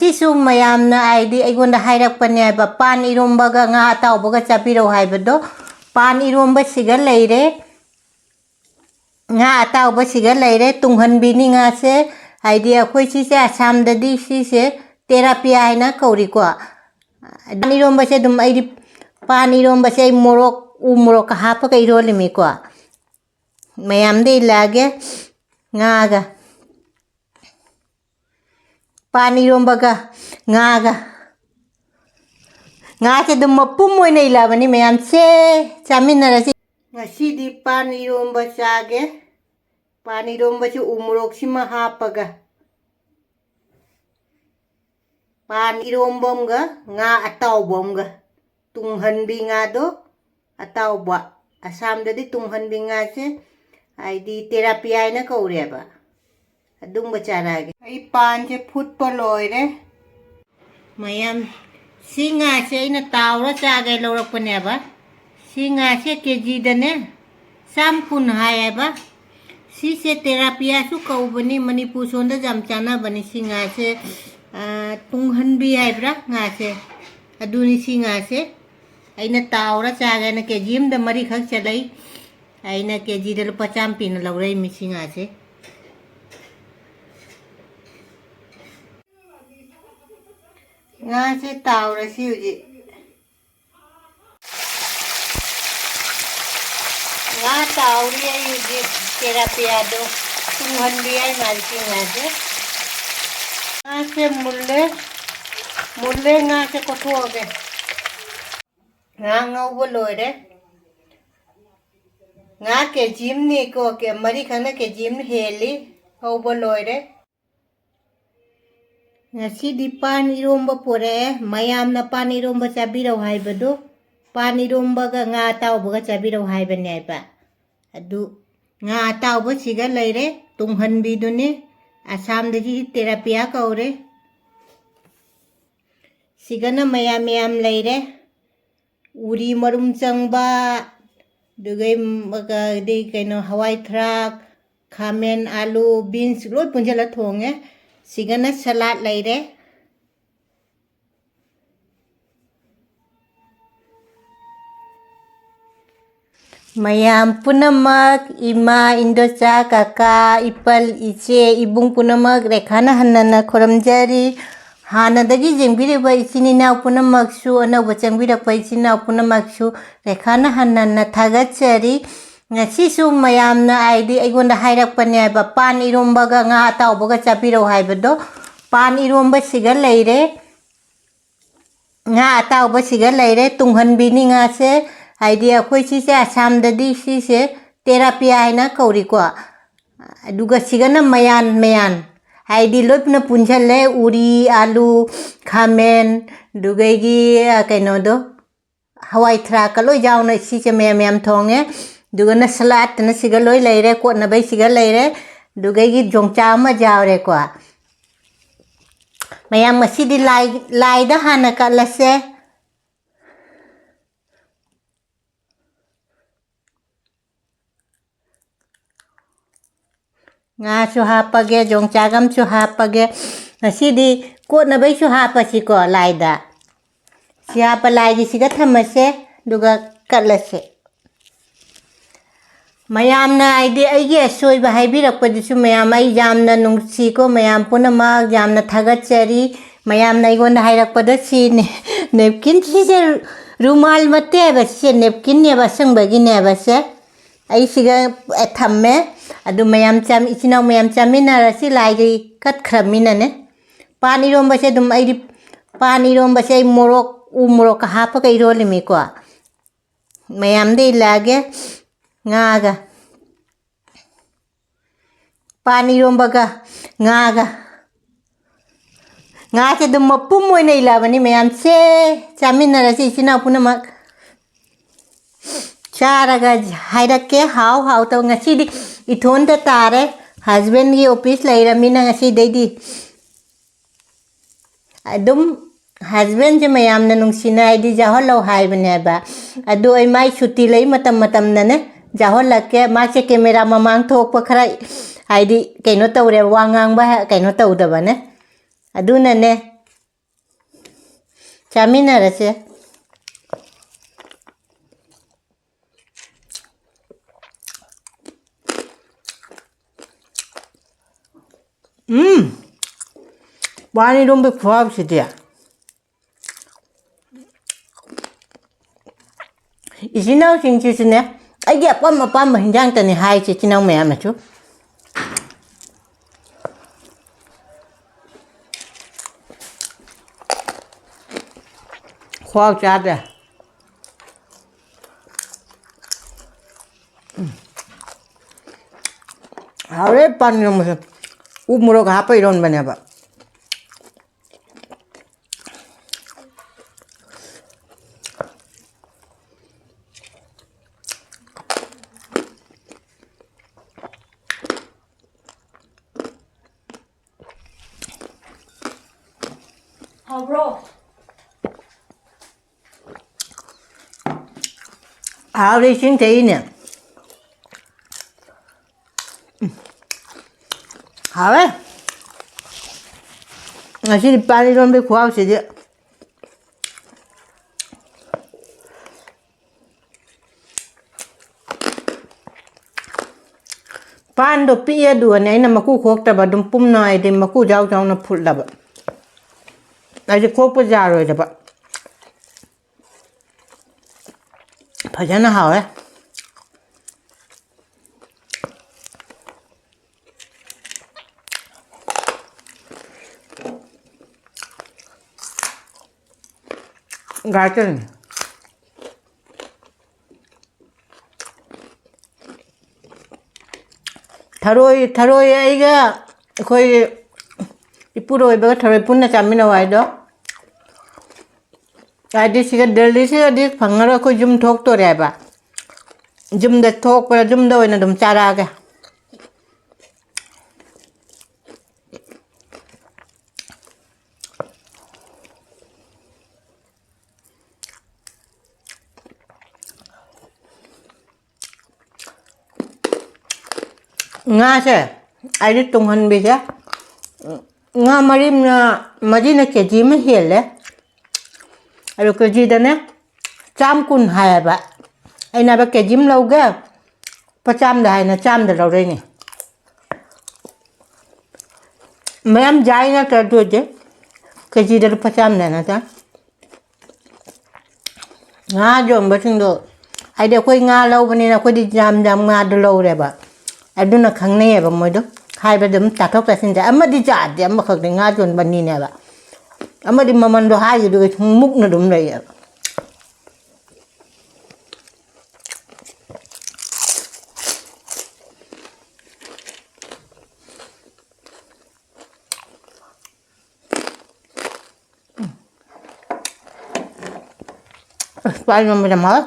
Sisu mayamna aidi aigonda hairakpane ba pan iromba ga nga ataoba ga chapiro haibado pan iromba siga leire nga ataoba siga leire tunghanbini nga se aidi akhoi sise asam dadi sise terapia haina kauri ko pan iromba se dum aidi pan iromba se morok morok ka hapa ka irolimi ko mayam de lage nga ga pan iromba ga nga se dum mapum moina ilabani mayam se chaminarasi ngasi di pan iromba chage pan iromba se umurok sima hapaga pan irombam ga nga ataobam ga tunghanbi nga do ataoba asam dadi tunghanbi nga se aidi terapia ina kaureba adum bacharage ai pan je phutpa loire mayam singa se ina tawra chage lorakpane ba singa se kg dane sam kun hai ba si se terapia su kaubani manipur sonda jam chana bani singa se tunghanbi hai bra nga se aduni singa se aina tawra chage na kg da mari khak chalai aina kg da lupa champi na laurai mi singa se nga se tawra si uji nga tawri ai uji terapia do tunghanbi ai mari singa se nga se mulle nga se kothuoge nga ngaubo loire nga ke jim ni ko ke mari khana ke jim heli ngaubo loire ngasi di pan iromba pore mayam na pan iromba chabiro haibado pan iromba ga nga ataoba ga chabiro haibane ba adu nga ataoba siga leire tunghanbi dune asam dagi terapia kaure sigana mayam leire uri marum changba dugai maga de kaino hawai thrak khamen alu beans loi punjala thonge sigana salad leire mayam punamak ima indocha kaka ipal iche ibung punamak rekhana hanana khoramjari hana dagi jengbire ba ichini na punamak su ana bachangbira pa ichini na punamak su rekhana hanana thagachari ngasi su mayam na aidi aigonda hairakpane ba pan iromba ga nga ataoba ga chapiro haibado pan iromba siga leire nga ataoba siga leire tunghanbini nga se aidi akhoi sise asam dadi sise terapia haina kauri ko aduga sigana mayan aidi lopna punjale uri alu khamen dugaigi kaino do hawai thrak ka loi jauna sise mayam thonge dugana salad na siga loi leire ko na bai siga leire dugaigi yongchak ma jawre ko mayam masidi lai da hana ka lase nga su hapage yongchakam su hapage masidi ko na bai su hapasi ko lai da si hapa lai gi siga thamase duga kalase mayam na aidi aigi asoi ba haibirakpadisu mayam ai jamna nungsi ko mayam punamak jamna thagachari mayam na igonda hairakpada si nepkin si se rumal mate ba si nepkin ne ba sangbagi ne ba se ai siga thamme adu mayam cham ichina mayam chamina rasi lai kat khramina ne pan iromba se dum aidi pan iromba se morok ka hapa ka irolimi ko mayam de lage nga ga pan iromba ga nga se dum mapum moina ilabani mayam se chaminarasi ichina punamak charaga hairake how to ngasi di ithon da tare husband gi office leiramina ngasi deidi adum husband je mayam na nungsina aidi jaholo haibane ba adu ai mai chuti lei matam na ne jahol ke ma che camera mamang thok pa khara aidi kaino tawre wangang ba kaino tawda ba ne aduna ne ꯆꯥꯃꯤꯟꯅꯔꯁꯦ ꯄꯥꯟ ꯏꯔꯣꯝꯕ ꯈꯨꯍꯥꯎꯁꯤꯗꯤ ꯏꯆꯤꯟ ꯏꯅꯥꯎꯁꯤꯡꯁꯤꯁꯨꯅꯦ ꯑꯩꯒꯤ ꯑꯄꯥꯝ ꯑꯄꯥꯝꯕ ꯍꯤꯟꯖꯥꯡꯇꯅꯤ ꯍꯥꯏꯁꯦ ꯏꯆꯤꯟ ꯏꯅꯥꯎ ꯃꯌꯥꯝꯅꯁꯨ ꯈꯨꯍꯥꯎ ꯆꯥꯗ꯭ꯔꯦ ꯍꯥꯎꯔꯦ ꯄꯥꯟ 이런ꯕꯁꯦ ꯎ ꯃꯣꯔꯣꯛ ꯍꯥꯞꯄ 이런ꯕꯅꯦꯕ 하브로 하울이 싱테이네 하왜 아시리 빤 이런베 구하우시지 ꯄꯥꯟꯗꯣ ꯄꯤꯛꯑꯗꯨꯒꯅꯦ ꯑꯩꯅ ꯃꯀꯨ ꯈꯣꯛꯇꯕ ꯑꯗꯨꯝ ꯄꯨꯝꯅ ꯍꯥꯏꯗꯤ ꯃꯀꯨ ꯖꯥꯎ ꯖꯥꯎꯅ ꯐꯨꯠꯂꯕ ꯑꯩꯁꯦ ꯈꯣꯛꯄ ꯌꯥꯔꯣꯏꯗꯕ ꯐꯖꯅ ꯍꯥꯎꯋꯦ ꯒꯥꯔꯇꯟ ꯊꯔꯣꯏ ꯑꯩꯒ ꯑꯩꯈꯣꯏ ꯏꯄꯨꯔꯣꯏꯕꯒ ꯊꯔꯣꯏ ꯄꯨꯟꯅ ꯆꯥꯃꯤꯟꯅꯧ ꯍꯥꯏꯗꯣ ꯍꯥꯏꯗꯤ ꯁꯤꯒ ꯗꯦꯜꯂꯤꯁꯤꯒꯗꯤ ꯐꯪꯉꯔꯣꯏ ꯑꯩꯈꯣꯏ ꯌꯨꯝ ꯊꯣꯛꯇꯣꯔꯦ ꯍꯥꯏꯕ ꯌꯨꯝꯗ ꯊꯣꯛꯄ ꯌꯨꯝꯗ ꯑꯣꯏꯅ ꯑꯗꯨꯝ ꯆꯥꯔꯛꯑꯒꯦ ꯉꯥꯁꯦ ꯑꯩꯗꯤ ꯇꯨꯡꯍꯟꯕꯤꯁꯦ ꯉꯥ ꯃꯔꯤꯅ ꯀꯦꯖꯤ ꯑꯃ ꯍꯦꯜꯂꯦ ꯑꯗꯨ ꯀꯦꯖꯤꯗꯅꯦ 120 ꯍꯥꯏꯌꯦꯕ ꯑꯩꯅ ꯍꯥꯏꯕ ꯀꯦꯖꯤ ꯑꯃ ꯂꯧꯒꯦ ꯂꯨꯄꯥ 100ꯗ ꯍꯥꯏꯅ 100ꯗ ꯂꯧꯔꯛꯏꯅꯦ ꯃꯌꯥꯝ ꯌꯥꯏ ꯅꯠꯇ꯭ꯔ ꯑꯗꯨ ꯑꯣꯏꯗꯤ ꯀꯦꯖꯤꯗ ꯂꯨꯄꯥ 100ꯗ ꯅꯠꯇ꯭ꯔ ꯉꯥ ꯌꯣꯟꯕꯁꯤꯡꯗꯣ ꯍꯥꯏꯗꯤ ꯑꯩꯈꯣꯏ ꯉꯥ ꯂꯧꯕꯅꯤꯅ ꯑꯩꯈꯣꯏꯗꯤ ꯌꯥꯝ ꯉꯥꯗꯣ ꯂꯧꯔꯦꯕ ꯑꯗꯨꯅ ꯈꯪꯅꯩꯌꯦꯕ ꯃꯣꯏꯗꯣ ꯍꯥꯏꯕꯗ ꯑꯗꯨꯝ ꯇꯥꯊꯣꯛ ꯇꯥꯁꯤꯟꯁꯦ ꯑꯃꯗꯤ ꯆꯥꯗꯦ ꯑꯃꯈꯛꯇꯤ ꯉꯥ ꯌꯣꯟꯕꯅꯤꯅꯦꯕ ꯑꯃꯗꯤ ꯃꯃꯟꯗꯣ ꯍꯥꯏꯈꯤꯗꯨꯒ ꯃꯨꯛꯅ ꯑꯗꯨꯝ ꯂꯩꯌꯦꯕ ꯄꯥꯟ ꯏꯔꯣꯝꯕ ꯌꯥꯝ ꯍꯥꯎꯋꯦ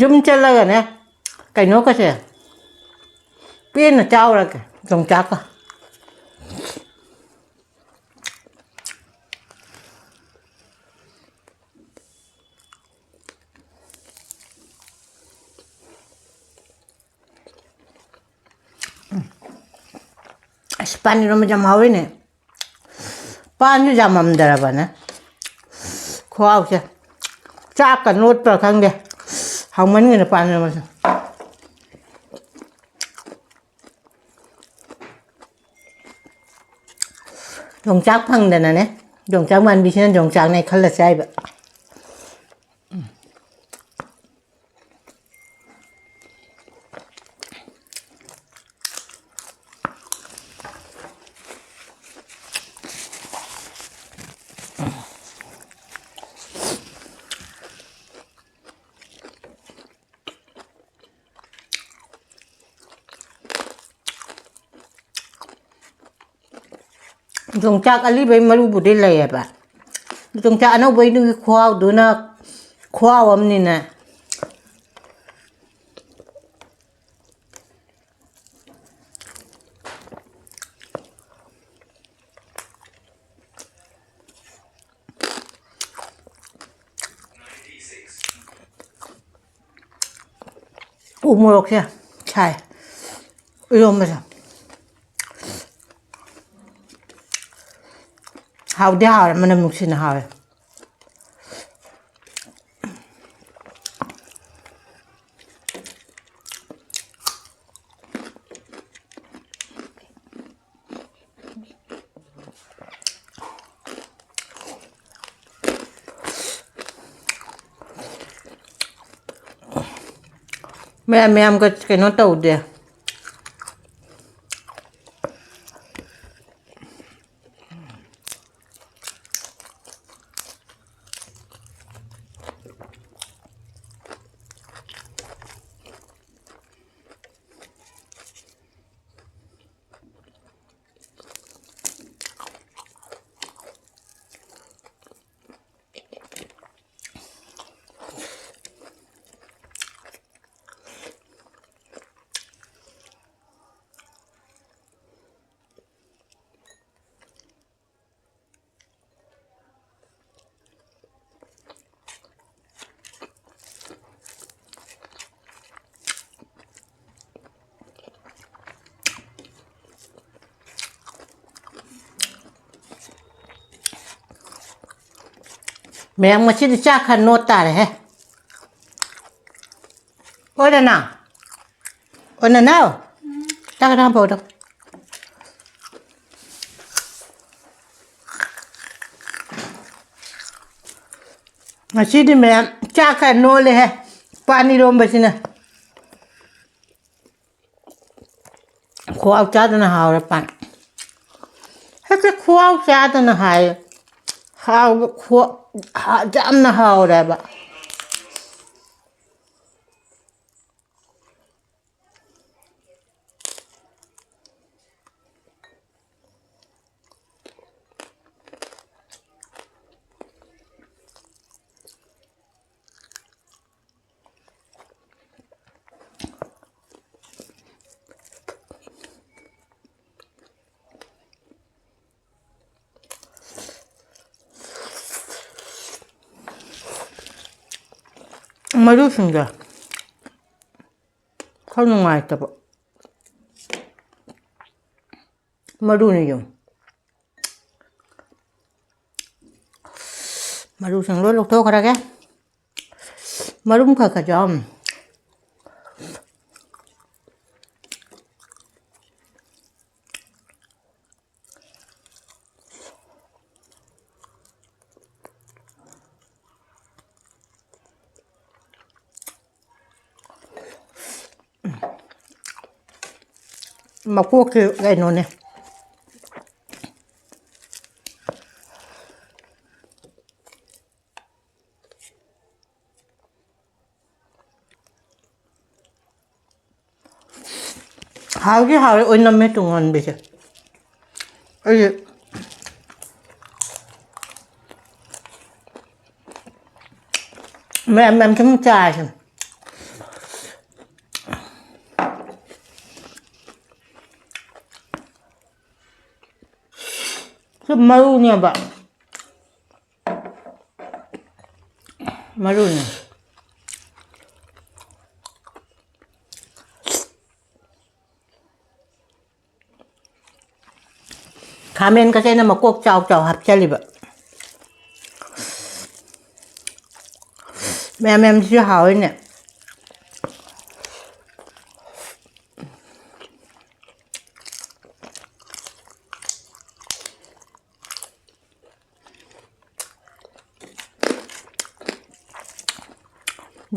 ꯌꯨꯝ ꯆꯠꯂꯒꯅꯦ ꯀꯩꯅꯣꯒꯁꯦ ꯄꯦꯟꯅ ꯆꯥꯎꯔꯒꯦ ꯌꯣꯡꯆꯥꯛꯀ ꯑꯁ ꯄꯥꯟ 이런ꯕ ꯌꯥꯝ ꯍꯥꯎꯋꯤꯅꯦ ꯄꯥꯟꯁꯨ ꯌꯥꯝꯃꯝꯗꯔꯕꯅꯦ ꯈꯨꯍꯥꯎꯁꯦ ꯆꯥꯛꯀ ꯅꯣꯠꯄ꯭ꯔꯥ ꯈꯪꯗꯦ ꯍꯥꯎꯃꯟꯒꯔꯦ ꯄꯥꯟ 이런ꯕꯁꯦ ꯌꯣꯡꯆꯥꯛ ꯐꯪꯗꯅꯅꯦ ꯌꯣꯡꯆꯥꯛ ꯃꯥꯟꯕꯤꯁꯤꯅ ꯌꯣꯡꯆꯥꯛꯅꯦ ꯈꯜꯂ ꯆꯥꯏꯕ ꯌꯣꯡꯆꯥꯛ ꯑꯂꯤꯕꯩ ꯃꯔꯨꯕꯨꯗꯤ ꯂꯩꯌꯦꯕ ꯌꯣꯡꯆꯥꯛ ꯑꯅꯧꯕꯩꯗꯨꯒꯤ ꯈꯨꯍꯥꯎꯗꯨꯅ ꯈꯨꯍꯥꯎ ꯑꯃꯅꯤꯅ 우무럭이야. 잘. 이러면서. 하우디 하우라, 만나 묵시는 하우라. Mẹ em cái nó tàu đi. Mẹ em mà chỉ đi chắc khăn nốt ta đấy. Ôi là nào? Ôi là nào? Chắc cái nào bầu đâu. Mà chỉ đi mẹ em chắc khăn nốtเลย Paan eromba sini. Kuau chata na hao Paan. Heke kuau chata na hai. Hao kuau jam na hao ra ba. 맛있습니다. 가능 맛있다 봐. 마루니 좀. 마루 생로 lokto karage. Marum kakajam. Mà cua kiểu cái nó này hào cái hào ôi năm mấy tuần ngon bây giờ ơi mẹ em chấm trà xem cái maru nha bạn maru này kamen kasi na makuok chow hap chali ba mẹ chưa hỏi nè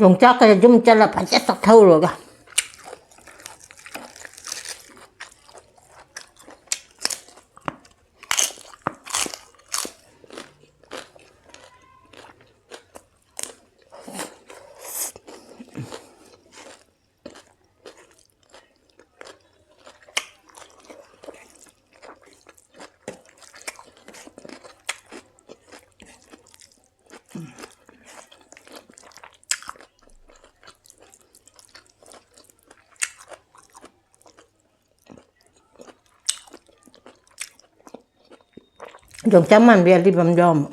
yongchak cái zum chân là phải chết sọc thâu rồi cả yongchak man biar di bam jom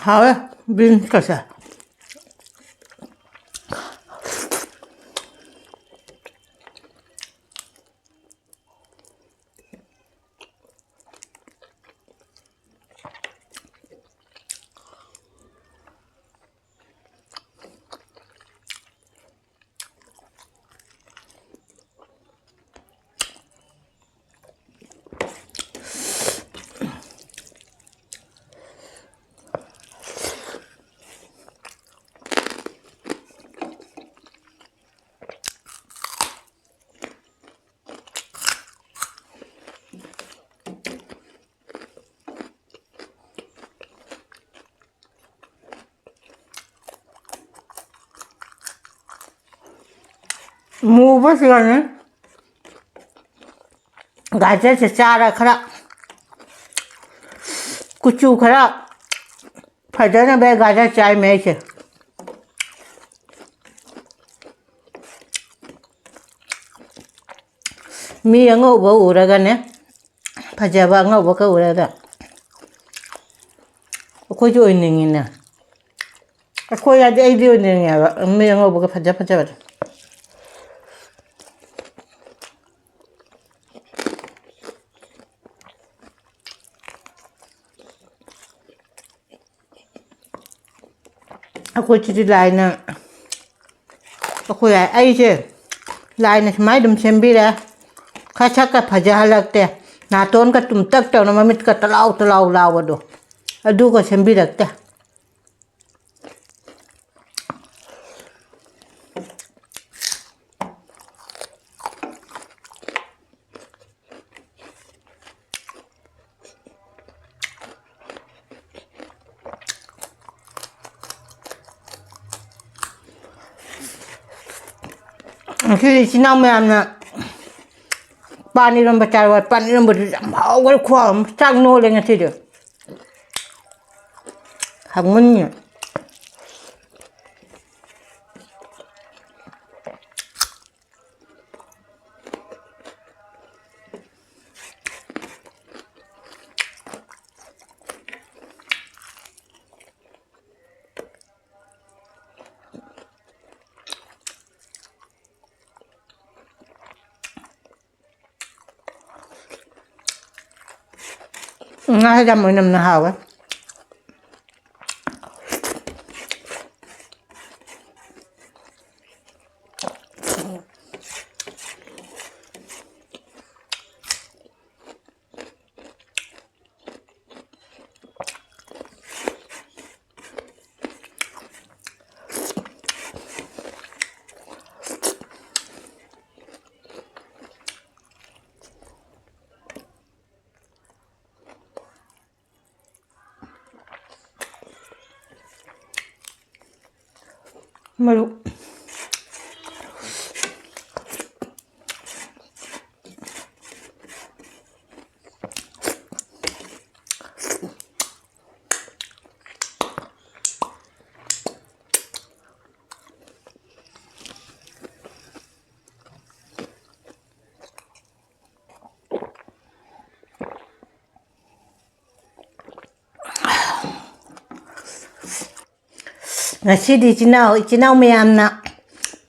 하왜 빈 거사. mua 시간에 가져서 짜라 khara kuchu khara phadana be gaja chai me che mi ngo bo uraga ne phajaba ngo bo ka uraga ko jo ningi na ko ya de video ningi ya mi ngo bo ka phajaba aku chỉ lại nè aku ya ai chứ lại nè máy đâm xem bi ra khá chắc cái phải ra lạc te na tôn cái tụm tắc tao nó mà mít cái tao lao vào đó adu cái xem bi lạc te khi chị nào mẹ nè Paan eromba cari Paan eromba mau gue kuam sang no lengan tidur hangunnya ngay ra mỗi năm nó hào á malu ngasi di Chinau meyamna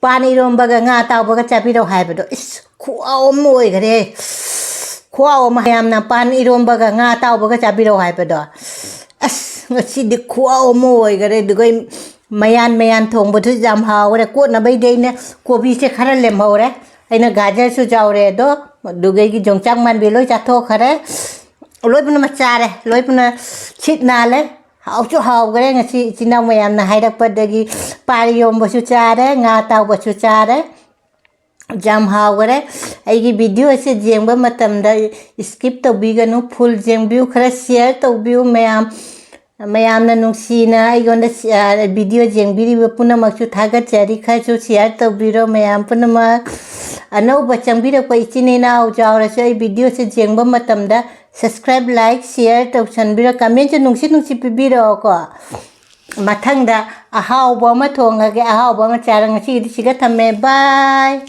Paan eromba ga nga ataoba ga chapiro haibado is khuao moi gare khuao meyamna Paan eromba ga nga ataoba ga chapiro haibado as ngasi di khuao moi gare dugoi mayan thongbo thu jam hawre ko na bai dei ne kobi se khara lem hawre aina gajar su jawre do dugoi gi yongchak man bi loi chatho khare loi puna machare loi puna chit na le hau chu hau gare ngasi Chinau meyamna hairak padagi Paan eromba su chare nga ataoba su chare jam hau gare aigi video se jengba matamda skip tawbiganu full jengbiu khara share tawbiu mayamna nungsina aigonda video jengbiriba punamaksu thagachari khachu share tawbiro mayam punamak anauba changbira ko ichinina au jawrasu ai video se jengba matamda subscribe like share tawsanbira comment nungsi pibiro ko mathangda ahauba ma thongage ahauba ma charang si siga thamme bye